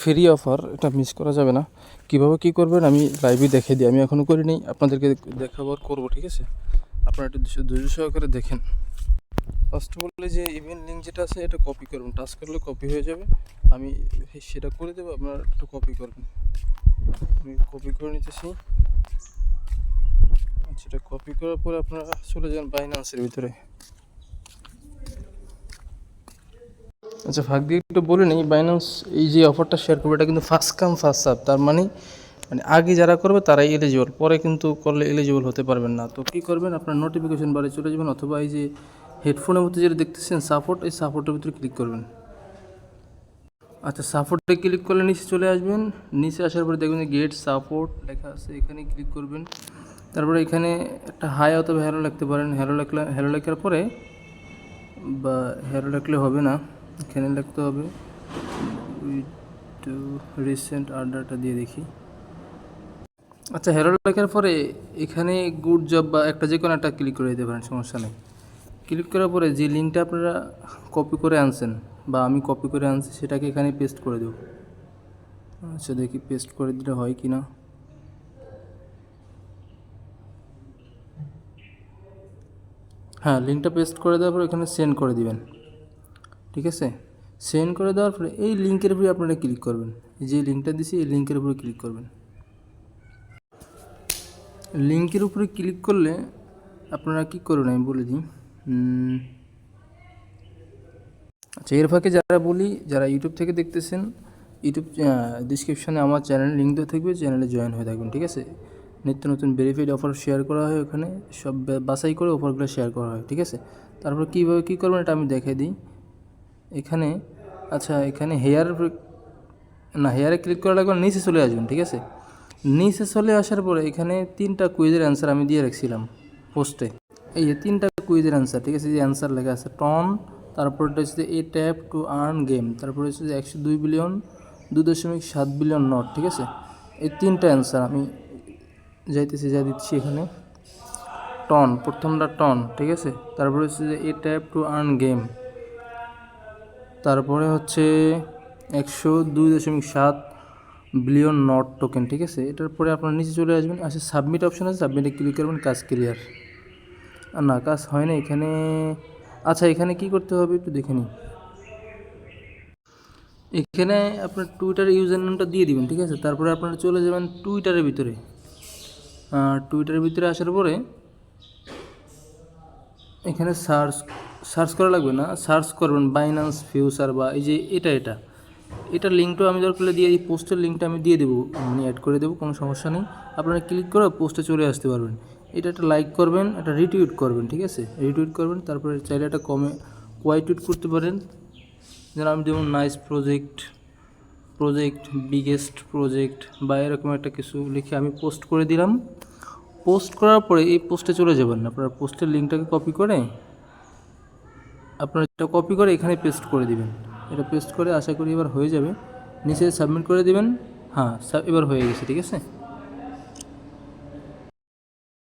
Free offer, এটা miss করা যাবে না। কীভাবে কী করবেন আমি লাইভে দেখে দিই, আমি এখনও করিনি, আপনাদেরকে দেখাবার করবো, ঠিক আছে? আপনারা একটু ধৈর্য সহকারে দেখেন। ফার্স্ট অফ অল যে ইভেন্ট লিঙ্ক যেটা আছে এটা কপি করবেন, টাচ করলে কপি হয়ে যাবে, আমি সেটা করে দেবো, আপনারা একটু কপি করবেন। আমি কপি করে নিতেছি। সেটা কপি করার পরে আপনারা চলে যান বাইন্যান্সের ভিতরে। আচ্ছা, ফাঁক দিয়ে একটু বলে নিই, বাইন্যান্স এই যে অফারটা শেয়ার করবে এটা কিন্তু ফার্স্ট কাম ফার্স্ট সার্ভ, তার মানে আগে যারা করবে তারাই এলিজিবল, পরে কিন্তু করলে এলিজিবল হতে পারবেন না। তো কী করবেন, আপনার নোটিফিকেশন বারে চলে যাবেন, অথবা এই যে হেডফোনের মধ্যে যেটা দেখতেছেন সাপোর্ট, এই সাপোর্টের ভিতরে ক্লিক করবেন। আচ্ছা, সাপোর্টে ক্লিক করলে নিচে চলে আসবেন। নিচে আসার পরে দেখবেন যে গেট সাপোর্ট লেখা আছে, এখানে ক্লিক করবেন। তারপরে এখানে একটা হাই অথবা হ্যালো লিখতে পারেন। হ্যালো লেখার পরে, বা হ্যালো লিখলে হবে না, এখানে লিখতে হবে রিসেন্ট অর্ডারটা দিয়ে দেখি। আচ্ছা, হ্যালো লেখার পরে এখানে গুড জব বা একটা যে কোনো একটা ক্লিক করে দিতে পারেন, সমস্যা নেই। ক্লিক করার পরে যে লিঙ্কটা আপনারা কপি করে আনছেন বা আমি কপি করে আনছি সেটাকে এখানে পেস্ট করে দেব। আচ্ছা, দেখি পেস্ট করে দিলে হয় কি না। হ্যাঁ, লিঙ্কটা পেস্ট করে দেওয়ার পর এখানে সেন্ড করে দিবেন, ঠিক আছে? সেন্ড করে দেওয়ার পরে এই লিঙ্কের উপরে আপনারা ক্লিক করবেন। যে লিঙ্কটা দিছি এই লিঙ্কের উপরে ক্লিক করবেন। লিঙ্কের উপরে ক্লিক করলে আপনারা কী করবেন আমি বলে দিই। আচ্ছা, এর ফাঁকে যারা ইউটিউব থেকে দেখতেছেন, ইউটিউব ডিসক্রিপশানে আমার চ্যানেল লিঙ্ক দেওয়া থাকবে, চ্যানেলে জয়েন হয়ে থাকবেন, ঠিক আছে? নিত্য নতুন ভেরিফাইড অফার শেয়ার করা হয়, ওখানে সব বাছাই করে অফারগুলো শেয়ার করা হয়, ঠিক আছে? তারপর কীভাবে কী করবেন এটা আমি দেখাই দিই এখানে। আচ্ছা, এখানে হেয়ারে ক্লিক করা লাগবে, নিচে চলে আসবেন, ঠিক আছে? নিচে চলে আসার পরে এখানে 3টা কুইজের অ্যান্সার আমি দিয়ে রাখছিলাম পোস্টে। এই যে 3টা কুইজের অ্যান্সার, ঠিক আছে? যে অ্যান্সার লেখা আছে টন, তারপরটা হচ্ছে এ ট্যাপ টু আর্ন গেম, তারপরে হচ্ছে 102 বিলিয়ন 2.7 বিলিয়ন নট, ঠিক আছে? এই 3টা অ্যান্সার আমি যা দিচ্ছি এখানে। টন, প্রথমটা টন, ঠিক আছে? তারপরে হচ্ছে যে এ ট্যাপ টু আর্ন গেম, তারপরে হচ্ছে 102.7 বিলিয়ন নট টোকেন, ঠিক আছে? এটার পরে আপনার নিচে চলে আসবেন, আসে সাবমিট অপশন আছে, সাবমিটে ক্লিক করবেন, কাজ ক্লিয়ার। না, কাজ হয় না এখানে। আচ্ছা, এখানে কি করতে হবে একটু দেখে নিই। এখানে আপনার টুইটার ইউজার নেমটা দিয়ে দিবেন, ঠিক আছে? তারপরে আপনারা চলে যাবেন টুইটারের ভিতরে। টুইটারের ভিতরে আসার পরে এখানে সার্চ করা লাগবে না, সার্চ করবেন বাইন্যান্স ফিউচার বা এই যে এটার লিঙ্কটাও আমি দরকার দিয়ে এই পোস্টের লিঙ্কটা আমি দিয়ে দেবো, মানে অ্যাড করে দেবো, কোনো সমস্যা নেই। আপনারা ক্লিক করে পোস্টে চলে আসতে পারবেন। এটা একটা লাইক করবেন, একটা রিটুইট করবেন, ঠিক আছে? রিটুইট করবেন, তারপরে চাইলে একটা কোয়াইটুইট করতে পারেন, যেন আমি যেমন নাইস প্রজেক্ট বিগেস্ট প্রজেক্ট বা এরকম একটা কিছু লিখে আমি পোস্ট করে দিলাম। পোস্ট করার পরে এই পোস্টে চলে যাবেন, আপনার পোস্টের লিঙ্কটাকে কপি করে এখানে পেস্ট করে দিবেন। এটা পেস্ট করে আশা করি এবার হয়ে যাবে। নিচে সাবমিট করে দিবেন। হ্যাঁ, এবার হয়ে গেছে, ঠিক আছে?